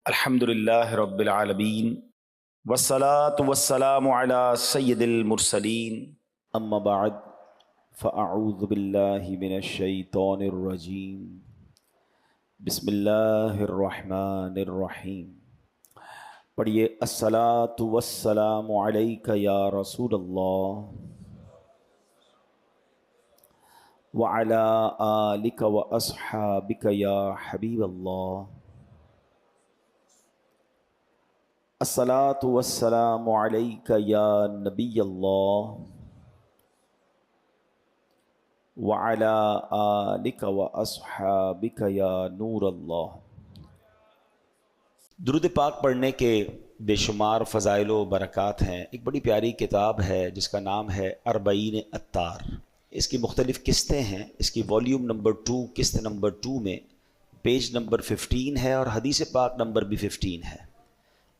الحمدللہ رب العالمین والصلاة والسلام علی سید المرسلین اما بعد فاعوذ باللہ من الشیطان الرجیم بسم اللہ الرحمن الرحیم۔ پڑھیے الصلاۃ والسلام علیک یا رسول اللہ وعلی آلک واصحابک یا حبیب اللہ۔ الصلاۃ والسلام علیک یا نبی اللہ وعلی آلک واصحابک یا نور اللہ۔ درود پاک پڑھنے کے بے شمار فضائل و برکات ہیں۔ ایک بڑی پیاری کتاب ہے جس کا نام ہے اربعین عطار۔ اس کی مختلف قسطیں ہیں۔ اس کی والیوم نمبر 2 قسط نمبر 2 میں پیج نمبر 15 ہے اور حدیث پاک نمبر بھی 15 ہے۔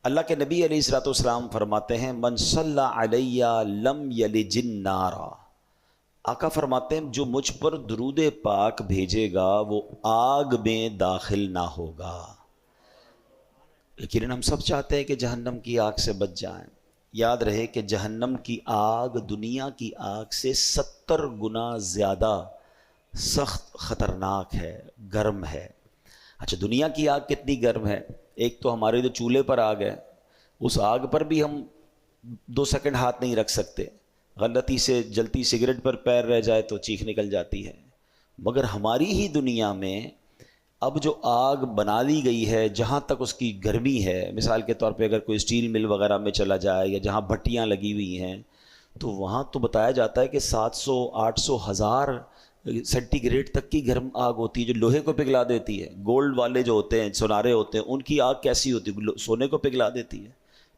اللہ کے نبی علیہ الصلوۃ والسلام فرماتے ہیں من صلی علیہ لم یلج النار۔ آقا فرماتے ہیں جو مجھ پر درود پاک بھیجے گا وہ آگ میں داخل نہ ہوگا۔ لیکن ہم سب چاہتے ہیں کہ جہنم کی آگ سے بچ جائیں۔ یاد رہے کہ جہنم کی آگ دنیا کی آگ سے 70 گنا زیادہ سخت خطرناک ہے، گرم ہے۔ اچھا، دنیا کی آگ کتنی گرم ہے؟ ایک تو ہمارے جو چولہے پر آگ ہے، اس آگ پر بھی ہم 2 سیکنڈ ہاتھ نہیں رکھ سکتے۔ غلطی سے جلتی سگریٹ پر پیر رہ جائے تو چیخ نکل جاتی ہے۔ مگر ہماری ہی دنیا میں اب جو آگ بنا لی گئی ہے، جہاں تک اس کی گرمی ہے، مثال کے طور پہ اگر کوئی اسٹیل مل وغیرہ میں چلا جائے یا جہاں بھٹیاں لگی ہوئی ہیں تو وہاں تو بتایا جاتا ہے کہ 700 800 1000 سینٹی گریڈ تک کی گرم آگ ہوتی ہے جو لوہے کو پگھلا دیتی ہے۔ گولڈ والے جو ہوتے ہیں، سونارے ہوتے ہیں، ان کی آگ کیسی ہوتی ہے؟ سونے کو پگھلا دیتی ہے،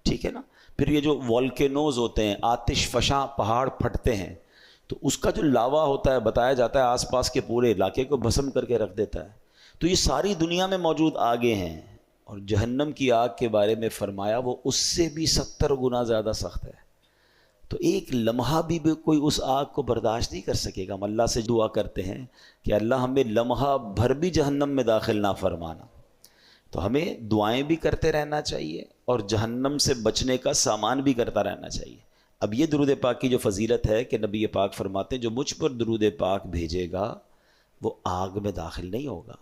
ٹھیک ہے نا۔ پھر یہ جو والکینوز ہوتے ہیں، آتش فشاں پہاڑ پھٹتے ہیں تو اس کا جو لاوا ہوتا ہے بتایا جاتا ہے آس پاس کے پورے علاقے کو بھسم کر کے رکھ دیتا ہے۔ تو یہ ساری دنیا میں موجود آگیں ہیں، اور جہنم کی آگ کے بارے میں فرمایا وہ اس سے بھی 70 گنا زیادہ سخت ہے۔ تو ایک لمحہ بھی کوئی اس آگ کو برداشت نہیں کر سکے گا۔ ہم اللہ سے دعا کرتے ہیں کہ اللہ ہمیں لمحہ بھر بھی جہنم میں داخل نہ فرمانا۔ تو ہمیں دعائیں بھی کرتے رہنا چاہیے اور جہنم سے بچنے کا سامان بھی کرتا رہنا چاہیے۔ اب یہ درود پاک کی جو فضیلت ہے کہ نبی پاک فرماتے ہیں جو مجھ پر درود پاک بھیجے گا وہ آگ میں داخل نہیں ہوگا۔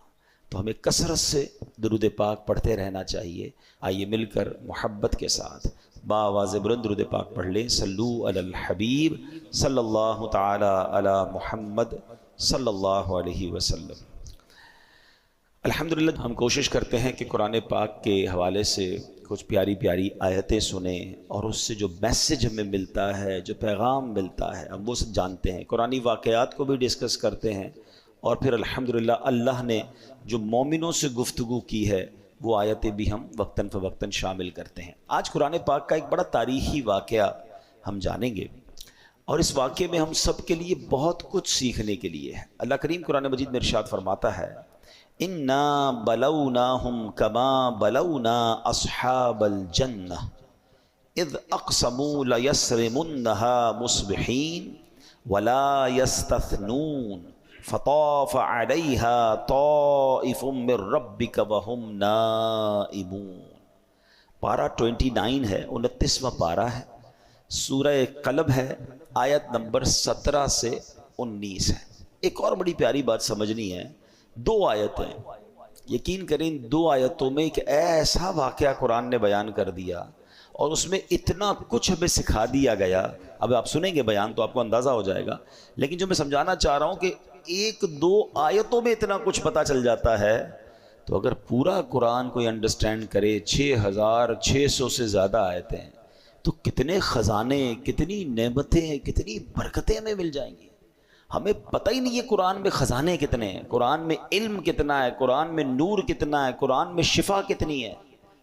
تو ہمیں کثرت سے درود پاک پڑھتے رہنا چاہیے۔ آئیے مل کر محبت کے ساتھ بآواز بلند درود پاک پڑھ لیں۔ صلو علی الحبیب صلی اللہ تعالی علی محمد صلی اللہ علیہ وسلم۔ الحمدللہ ہم کوشش کرتے ہیں کہ قرآن پاک کے حوالے سے کچھ پیاری پیاری آیتیں سنیں اور اس سے جو میسج ہمیں ملتا ہے، جو پیغام ملتا ہے، ہم وہ سب جانتے ہیں۔ قرآنی واقعات کو بھی ڈسکس کرتے ہیں اور پھر الحمدللہ اللہ نے جو مومنوں سے گفتگو کی ہے وہ آیتیں بھی ہم وقتاً فوقتاً شامل کرتے ہیں۔ آج قرآن پاک کا ایک بڑا تاریخی واقعہ ہم جانیں گے اور اس واقعے میں ہم سب کے لیے بہت کچھ سیکھنے کے لیے ہے۔ اللہ کریم قرآن مجید میں ارشاد فرماتا ہے اِنَّا بَلَوْنَاهُمْ كَمَا بَلَوْنَا أَصْحَابَ الْجَنَّةِ اِذْ أَقْسَمُوا لَيَسْرِمُنَّهَا مُصْبِحِينَ وَلَا يَسْتَثْنُونَ فَطَافَ عَلَيْهَا طَائِفٌ مِّن رَّبِّكَ وَهُمْ نَائِمُونَ۔ پارہ 29 ہے، 29واں پارہ ہے، سورہ قلب ہے، آیت نمبر 17 سے 19 ہے۔ ایک اور بڑی پیاری بات سمجھنی ہے۔ 2 آیتیں، یقین کریں 2 آیتوں میں ایک ایسا واقعہ قرآن نے بیان کر دیا اور اس میں اتنا کچھ ہمیں سکھا دیا گیا۔ اب آپ سنیں گے بیان تو آپ کو اندازہ ہو جائے گا، لیکن جو میں سمجھانا چاہ رہا ہوں کہ 1-2 آیتوں میں اتنا کچھ پتہ چل جاتا ہے تو اگر پورا قرآن کوئی انڈرسٹینڈ کرے، 6600 سے زیادہ آیتیں ہیں، تو کتنے خزانے، کتنی نعمتیں، کتنی برکتیں ہمیں مل جائیں گی۔ ہمیں پتہ ہی نہیں ہے قرآن میں خزانے کتنے ہیں، قرآن میں علم کتنا ہے، قرآن میں نور کتنا ہے، قرآن میں شفا کتنی ہے،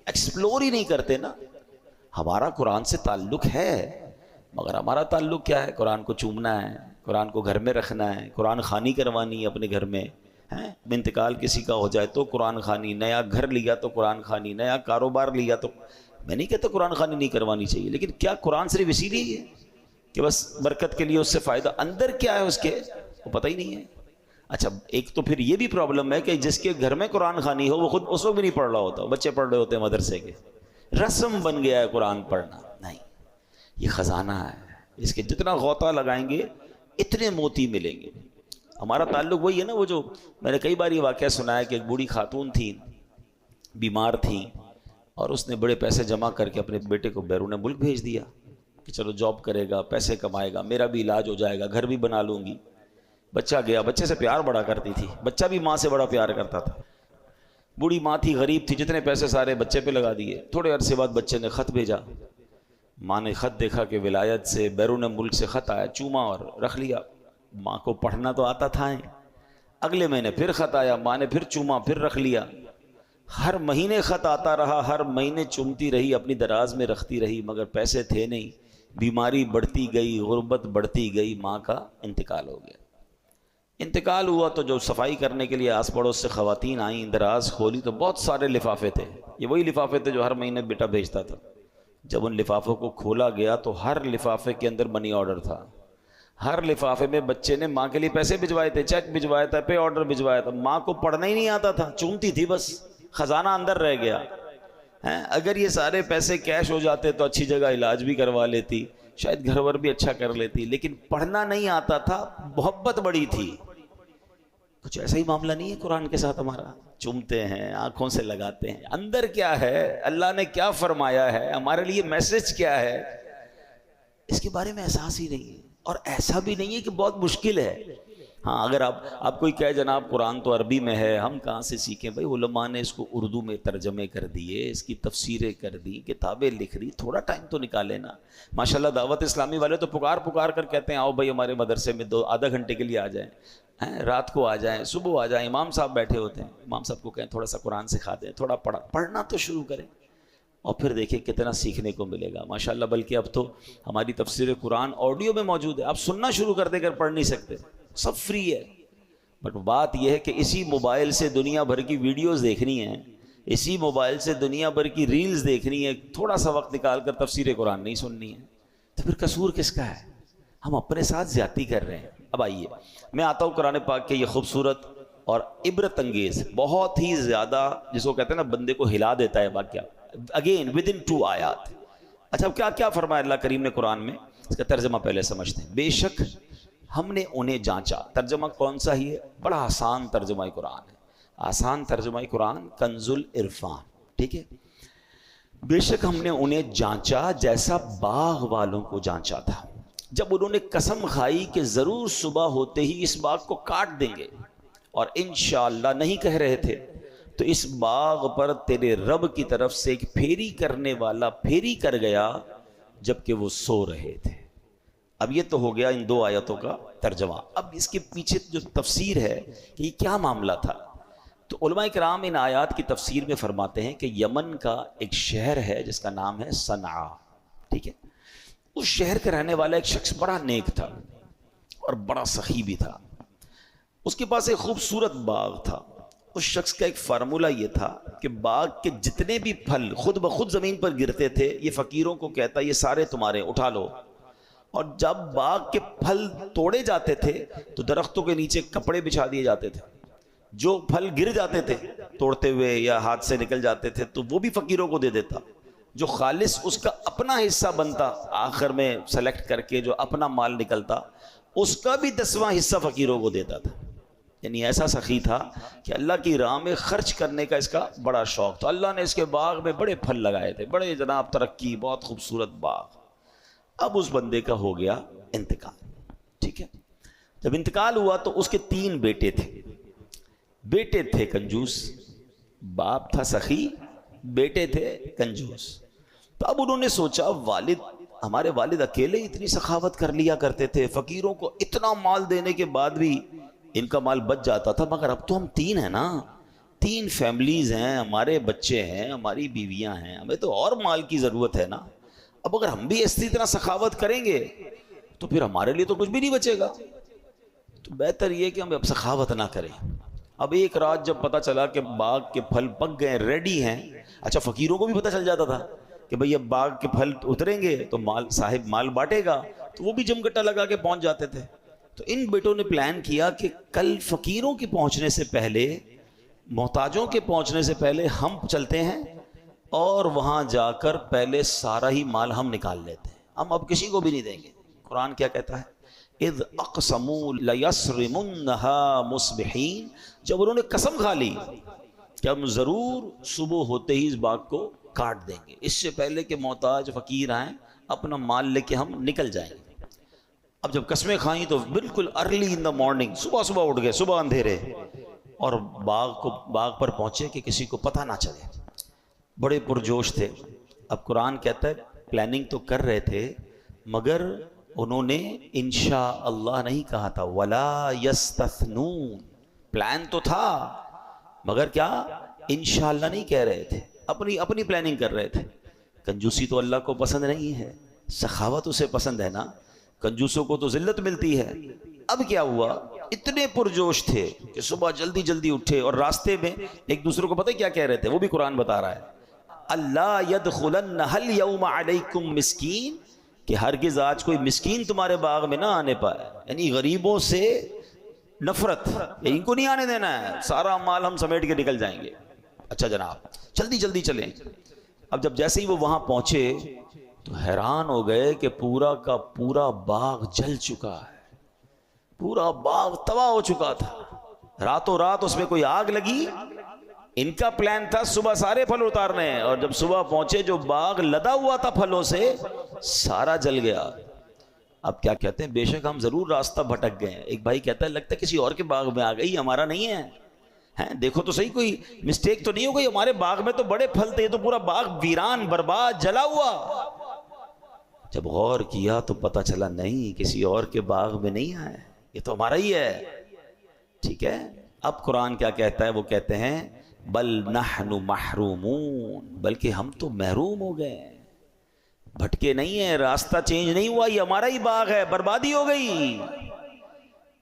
ایکسپلور ہی نہیں کرتے نا۔ ہمارا قرآن سے تعلق ہے مگر ہمارا تعلق کیا ہے؟ قرآن کو چومنا ہے، قرآن کو گھر میں رکھنا ہے، قرآن خوانی کروانی ہے اپنے گھر میں، انتقال کسی کا ہو جائے تو قرآن خوانی، نیا گھر لیا تو قرآن خوانی، نیا کاروبار لیا تو، میں نہیں کہتا قرآن خوانی نہیں کروانی چاہیے، لیکن کیا قرآن صرف اسی لیے ہے کہ بس برکت کے لیے اس سے فائدہ؟ اندر کیا ہے اس کے وہ پتہ ہی نہیں ہے۔ اچھا ایک تو پھر یہ بھی پرابلم ہے کہ جس کے گھر میں قرآن خوانی ہو وہ خود اس وقت بھی نہیں پڑھ رہا ہوتا، بچے پڑھ رہے ہوتے ہیں مدرسے کے، رسم بن گیا ہے قرآن پڑھنا. نہیں، یہ خزانہ ہے، اس کے جتنا غوطہ لگائیں گے اتنے موتی ملیں گے. ہمارا تعلق وہی ہے نا، وہ جو میں نے کئی بار یہ واقعہ سنا ہے کہ ایک بوڑھی خاتون تھی، بیمار تھی، اور اس نے بڑے پیسے جمع کر کے اپنے بیٹے کو بیرون ملک بھیج دیا کہ چلو جاب کرے گا، پیسے کمائے گا، میرا بھی علاج ہو جائے گا، گھر بھی بنا لوں گی. بچہ گیا، بچے سے پیار بڑا کرتی تھی، بچہ بھی ماں سے بڑا پیار کرتا تھا. بوڑھی ماں تھی، غریب تھی، جتنے پیسے سارے بچے پہ لگا دیے. تھوڑے عرصے بعد بچے نے خط بھیجا، ماں نے خط دیکھا کہ ولایت سے بیرون ملک سے خط آیا، چوما اور رکھ لیا. ماں کو پڑھنا تو آتا تھا. اگلے مہینے پھر خط آیا، ماں نے پھر چوما، پھر رکھ لیا. ہر مہینے خط آتا رہا، ہر مہینے چومتی رہی، اپنی دراز میں رکھتی رہی، مگر پیسے تھے نہیں. بیماری بڑھتی گئی، غربت بڑھتی گئی، ماں کا انتقال ہو گیا. انتقال ہوا تو جو صفائی کرنے کے لیے آس پڑوس سے خواتین آئیں، دراز کھولی تو بہت سارے لفافے تھے. یہ وہی لفافے تھے جو ہر مہینے بیٹا بھیجتا تھا. جب ان لفافوں کو کھولا گیا تو ہر لفافے کے اندر منی آرڈر تھا. ہر لفافے میں بچے نے ماں کے لیے پیسے بھجوائے تھے، چیک بھجوایا تھا، پے آرڈر بھجوایا تھا. ماں کو پڑھنا ہی نہیں آتا تھا، چومتی تھی بس، خزانہ اندر رہ گیا. اگر یہ سارے پیسے کیش ہو جاتے تو اچھی جگہ علاج بھی کروا لیتی، شاید گھر ور بھی اچھا کر لیتی، لیکن پڑھنا نہیں آتا تھا. محبت بڑی تھی. کچھ ایسا ہی معاملہ نہیں ہے قرآن کے ساتھ ہمارا؟ چومتے ہیں، آنکھوں سے لگاتے ہیں، اندر کیا ہے، اللہ نے کیا فرمایا ہے، ہمارے لیے میسج کیا ہے، اس کے بارے میں احساس ہی نہیں ہے. اور ایسا بھی نہیں ہے کہ بہت مشکل ہے. ہاں اگر آپ کوئی کہے جناب قرآن تو عربی میں ہے، ہم کہاں سے سیکھیں؟ بھائی علماء نے اس کو اردو میں ترجمے کر دیے، اس کی تفسیریں کر دی، کتابیں لکھ دی، تھوڑا ٹائم تو نکالے نا. ماشاءاللہ دعوت اسلامی والے تو پکار کر کہتے ہیں آؤ بھائی ہمارے مدرسے میں آدھا گھنٹے کے لیے آ جائیں، رات کو آ جائیں، صبح آ جائیں. امام صاحب بیٹھے ہوتے ہیں، امام صاحب کو کہیں تھوڑا سا قرآن سکھا دیں، تھوڑا پڑھنا تو شروع کریں، اور پھر دیکھیں کتنا سیکھنے کو ملے گا. ماشاءاللہ بلکہ اب تو ہماری تفسیر قرآن آڈیو میں موجود ہے، آپ سننا شروع کر دیں، اگر پڑھ نہیں سکتے سب فری ہے. بٹ بات یہ ہے کہ اسی موبائل سے دنیا بھر کی ویڈیوز دیکھنی ہیں، اسی موبائل سے دنیا بھر کی ریلز دیکھنی ہے، تھوڑا سا وقت نکال کر تفسیر قرآن نہیں سننی ہے. تو پھر قصور کس کا ہے؟ ہم اپنے ساتھ زیادتی کر رہے ہیں. اب آئیے میں آتا ہوں قرآن پاک کے یہ خوبصورت اور عبرت انگیز، بہت ہی زیادہ جس کو کہتے ہیں نا بندے کو ہلا دیتا ہے واقعہ، اگین ود ان 2 آیات. اچھا اب کیا فرمایا اللہ کریم نے قرآن میں؟ اس کا ترجمہ پہلے سمجھتے ہیں. بے شک ہم نے انہیں جانچا. ترجمہ کون سا ہی ہے؟ بڑا آسان ترجمہ قرآن ہے، آسان ترجمہ قرآن، کنز العرفان. ٹھیک ہے، بے شک ہم نے انہیں جانچا جیسا باغ والوں کو جانچا تھا، جب انہوں نے قسم کھائی کہ ضرور صبح ہوتے ہی اس باغ کو کاٹ دیں گے، اور انشاءاللہ نہیں کہہ رہے تھے، تو اس باغ پر تیرے رب کی طرف سے ایک پھیری کرنے والا پھیری کر گیا جبکہ وہ سو رہے تھے. اب یہ تو ہو گیا ان 2 آیتوں کا ترجمہ. اب اس کے پیچھے جو تفسیر ہے کہ یہ کیا معاملہ تھا، تو علماء کرام ان آیات کی تفسیر میں فرماتے ہیں کہ یمن کا ایک شہر ہے جس کا نام ہے صنعاء. ٹھیک ہے، اس شہر کا رہنے والا ایک شخص بڑا نیک تھا اور بڑا سخی بھی تھا. اس کے پاس ایک خوبصورت باغ تھا. اس شخص کا ایک فارمولہ یہ تھا کہ باغ کے جتنے بھی پھل خود بخود زمین پر گرتے تھے، یہ فقیروں کو کہتا یہ سارے تمہارے، اٹھا لو. اور جب باغ کے پھل توڑے جاتے تھے تو درختوں کے نیچے کپڑے بچھا دیے جاتے تھے. جو پھل گر جاتے تھے توڑتے ہوئے یا ہاتھ سے نکل جاتے تھے تو وہ بھی فقیروں کو دے دیتا. جو خالص اس کا اپنا حصہ بنتا آخر میں سلیکٹ کر کے جو اپنا مال نکلتا، اس کا بھی 10واں حصہ فقیروں کو دیتا تھا. یعنی ایسا سخی تھا کہ اللہ کی راہ میں خرچ کرنے کا اس کا بڑا شوق تھا. اللہ نے اس کے باغ میں بڑے پھل لگائے تھے، بڑے جناب ترقی، بہت خوبصورت باغ. اب اس بندے کا ہو گیا انتقال. ٹھیک ہے، جب انتقال ہوا تو اس کے 3 بیٹے تھے. بیٹے تھے کنجوس، باپ تھا سخی، بیٹے تھے کنجوس. تو اب انہوں نے سوچا ہمارے والد اکیلے اتنی سخاوت کر لیا کرتے تھے، فقیروں کو اتنا مال دینے کے بعد بھی ان کا مال بچ جاتا تھا، مگر اب تو ہم 3 ہیں نا، 3 فیملیز ہیں، ہمارے بچے ہیں، ہماری بیویاں ہیں، ہمیں تو اور مال کی ضرورت ہے نا. اب اگر ہم بھی اسی طرح سخاوت کریں گے تو پھر ہمارے لیے تو کچھ بھی نہیں بچے گا. تو بہتر یہ کہ ہم اب سخاوت نہ کریں. اب ایک رات جب پتا چلا کہ باغ کے پھل پک گئے، ریڈی ہیں. اچھا فقیروں کو بھی پتا چل جاتا تھا کہ بھئی اب باغ کے پھل اتریں گے تو صاحب مال بانٹے گا، تو وہ بھی جم گٹا لگا کے پہنچ جاتے تھے. تو ان بیٹوں نے پلان کیا کہ کل فقیروں کے پہنچنے سے پہلے، محتاجوں کے پہنچنے سے پہلے ہم چلتے ہیں اور وہاں جا کر پہلے سارا ہی مال ہم نکال لیتے ہیں، ہم اب کسی کو بھی نہیں دیں گے۔ قرآن کیا کہتا ہے؟ اذ اقسموا لیصرمنها مصبحین، جب انہوں نے قسم کھا لی کہ ہم ضرور صبح ہوتے ہی اس باغ کو کاٹ دیں گے، اس سے پہلے کہ محتاج فقیر آئیں اپنا مال لے کے ہم نکل جائیں گے۔ اب جب قسمیں کھائیں تو بالکل ارلی ان دا مارننگ، صبح اٹھ گئے، صبح اندھیرے، اور باغ پر پہنچے کہ کسی کو پتہ نہ چلے، بڑے پرجوش تھے۔ اب قرآن کہتا ہے پلاننگ تو کر رہے تھے مگر انہوں نے انشاء اللہ نہیں کہا تھا، ولا یستثنون، پلان تو تھا مگر کیا انشاءاللہ نہیں کہہ رہے تھے، اپنی پلاننگ کر رہے تھے۔ کنجوسی تو اللہ کو پسند نہیں ہے، سخاوت اسے پسند ہے نا، کنجوسوں کو تو ذلت ملتی ہے۔ اب کیا ہوا، اتنے پرجوش تھے کہ صبح جلدی جلدی اٹھے، اور راستے میں ایک دوسرے کو پتہ کیا کہہ رہے تھے، وہ بھی قرآن بتا رہا ہے، اللہ یدخلنہ اليوم علیکم مسکین، کہ ہرگز آج کوئی مسکین تمہارے باغ میں نہ آنے پائے، یعنی غریبوں سے نفرت، ان کو نہیں آنے دینا ہے، سارا مال ہم سمیٹ کے نکل جائیں گے۔ اچھا جناب جلدی جلدی چلیں۔ اب جب جیسے ہی وہ وہاں پہنچے تو حیران ہو گئے کہ پورا کا پورا باغ جل چکا ہے، پورا باغ تباہ ہو چکا تھا، راتوں رات اس میں کوئی آگ لگی۔ ان کا پلان تھا صبح سارے پھل اتارنے، اور جب صبح پہنچے جو باغ لدا ہوا تھا پھلوں سے سارا جل گیا۔ اب کیا کہتے ہیں، بے شک ہم ضرور راستہ بھٹک گئے ہیں۔ ایک بھائی کہتا ہے لگتا ہے کسی اور کے باغ میں آ گئی، ہمارا نہیں ہے، ہیں دیکھو تو صحیح کوئی مسٹیک تو نہیں ہو گئی، ہمارے باغ میں تو بڑے پھل تھے، یہ تو پورا باغ ویران برباد جلا ہوا۔ جب غور کیا تو پتہ چلا نہیں، کسی اور کے باغ میں نہیں آئے، یہ تو ہمارا ہی ہے۔ ٹھیک ہے، اب قرآن کیا کہتا ہے، وہ کہتے ہیں بل نحن محرومون، بلکہ ہم تو محروم ہو گئے، بھٹکے نہیں ہیں، راستہ چینج نہیں ہوا، یہ ہمارا ہی باغ ہے، بربادی ہو گئی۔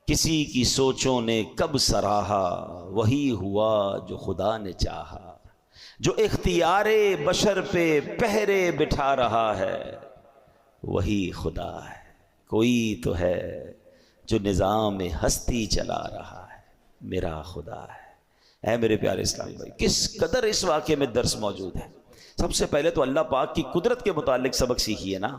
کسی کی سوچوں نے کب سراہا، وہی ہوا جو خدا نے چاہا، جو اختیار بشر پہ پہرے بٹھا رہا ہے وہی خدا ہے، کوئی تو ہے جو نظام ہستی چلا رہا ہے، میرا خدا ہے۔ اے میرے پیارے اسلامی بھائی، کس قدر اس واقعے میں درس موجود ہے۔ سب سے پہلے تو اللہ پاک کی قدرت کے متعلق سبق سیکھیے نا،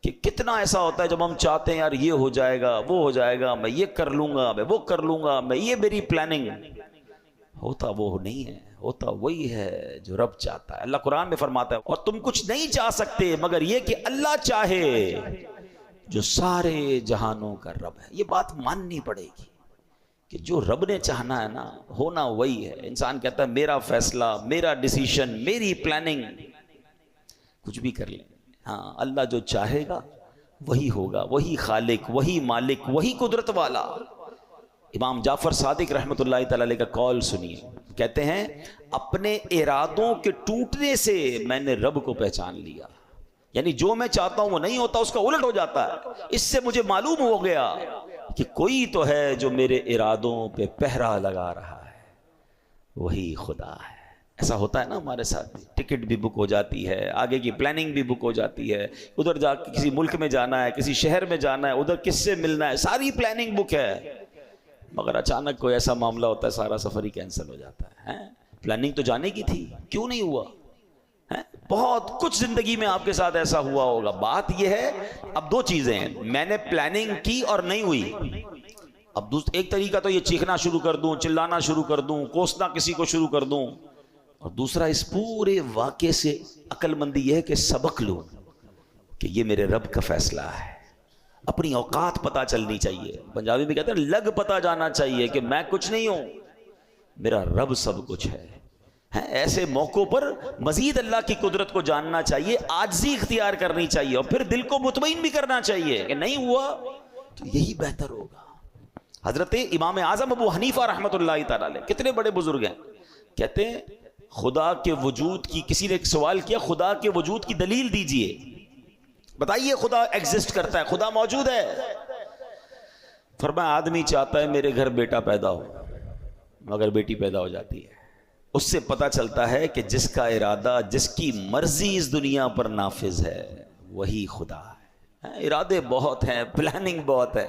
کہ کتنا ایسا ہوتا ہے جب ہم چاہتے ہیں یار یہ ہو جائے گا، وہ ہو جائے گا، میں یہ کر لوں گا، میں وہ کر لوں گا، میں یہ میری پلاننگ، ہوتا وہ نہیں ہے، ہوتا وہی ہے جو رب چاہتا ہے۔ اللہ قرآن میں فرماتا ہے اور تم کچھ نہیں چاہ سکتے مگر یہ کہ اللہ چاہے جو سارے جہانوں کا رب ہے۔ یہ بات ماننی پڑے گی کہ جو رب نے چاہنا ہے نا، ہونا وہی ہے۔ انسان کہتا ہے میرا فیصلہ، میرا ڈیسیشن، میری پلاننگ، کچھ بھی کر لیں، ہاں اللہ جو چاہے گا وہی ہوگا، وہی خالق، وہی مالک، وہی قدرت والا۔ امام جعفر صادق رحمۃ اللہ تعالی علیہ کا قول سنیے، کہتے ہیں اپنے ارادوں کے ٹوٹنے سے میں نے رب کو پہچان لیا، یعنی جو میں چاہتا ہوں وہ نہیں ہوتا، اس کا الٹ ہو جاتا ہے۔ اس سے مجھے معلوم ہو گیا کہ کوئی تو ہے جو میرے ارادوں پہ پہرا لگا رہا ہے، وہی خدا ہے۔ ایسا ہوتا ہے نا ہمارے ساتھ، ٹکٹ بھی بک ہو جاتی ہے، آگے کی پلاننگ بھی بک ہو جاتی ہے، ادھر جا کے کسی ملک میں جانا ہے، کسی شہر میں جانا ہے، ادھر کس سے ملنا ہے، ساری پلاننگ بک ہے، مگر اچانک کوئی ایسا معاملہ ہوتا ہے سارا سفر ہی کینسل ہو جاتا ہے۔ پلاننگ تو جانے کی تھی، کیوں نہیں ہوا؟ بہت کچھ زندگی میں آپ کے ساتھ ایسا ہوا ہوگا۔ بات یہ ہے اب دو چیزیں ہیں، میں نے پلاننگ کی اور نہیں ہوئی۔ اب ایک طریقہ تو یہ چیخنا شروع کر دوں، چلانا شروع کر دوں، کوسنا کسی کو شروع کر دوں، اور دوسرا اس پورے واقعے سے عقل مندی یہ ہے کہ سبق لوں کہ یہ میرے رب کا فیصلہ ہے۔ اپنی اوقات پتہ چلنی چاہیے، پنجابی میں کہتے ہیں لگ پتہ جانا چاہیے کہ میں کچھ نہیں ہوں، میرا رب سب کچھ ہے۔ ایسے موقعوں پر مزید اللہ کی قدرت کو جاننا چاہیے، عاجزی اختیار کرنی چاہیے، اور پھر دل کو مطمئن بھی کرنا چاہیے کہ نہیں ہوا تو یہی بہتر ہوگا۔ حضرت امام اعظم ابو حنیفہ رحمۃ اللہ تعالی علیہ کتنے بڑے بزرگ ہیں، کہتے ہیں خدا کے وجود کی، کسی نے ایک سوال کیا خدا کے وجود کی دلیل دیجئے، بتائیے خدا ایگزسٹ کرتا ہے، خدا موجود ہے؟ فرمایا آدمی چاہتا ہے میرے گھر بیٹا پیدا ہو، مگر بیٹی پیدا ہو جاتی ہے، اس سے پتہ چلتا ہے کہ جس کا ارادہ، جس کی مرضی اس دنیا پر نافذ ہے وہی خدا ہے۔ ارادے بہت ہیں، پلاننگ بہت ہے،